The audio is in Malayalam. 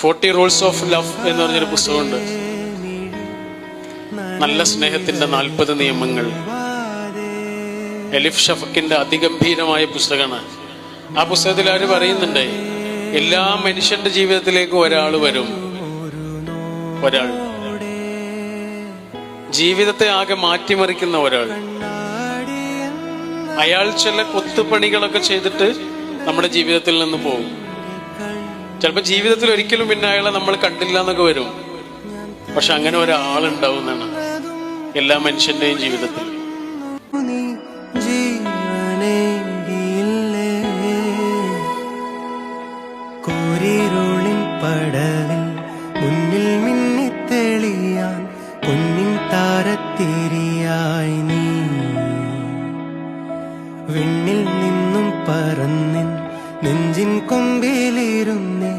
40 റൂൾസ് ഓഫ് ലവ് എന്ന് പറഞ്ഞൊരു പുസ്തകമുണ്ട്. നല്ല സ്നേഹത്തിന്റെ 40 നിയമങ്ങൾ. എലിഫ് ഷഫക്കിന്റെ അതിഗംഭീരമായ പുസ്തകമാണ്. ആ പുസ്തകത്തിൽ അവർ പറയുന്നുണ്ട്, എല്ലാ മനുഷ്യന്റെ ജീവിതത്തിലേക്കും ഒരാൾ വരും. ഒരാൾ ജീവിതത്തെ ആകെ മാറ്റിമറിക്കുന്ന ഒരാൾ. അയാൾ ചില കൊത്തുപണികളൊക്കെ ചെയ്തിട്ട് നമ്മുടെ ജീവിതത്തിൽ നിന്ന് പോകും. ചിലപ്പോൾ ജീവിതത്തിൽ ഒരിക്കലും പിന്നെ അയാളെ നമ്മൾ കണ്ടില്ല എന്നൊക്കെ വരും. പക്ഷെ അങ്ങനെ ഒരാളുണ്ടാവുന്നതാണ് എല്ലാ മനുഷ്യന്റെയും ജീവിതത്തിൽ. പടവിൽ മുന്നിൽ മിന്നിത്തെളിയാൻ പൊന്നിൻ താരത്തിരിയായി നീ വിണ്ണിൽ നിന്നും പറന്നിൻ നെഞ്ചിൻ കൊമ്പിലിരുന്നേ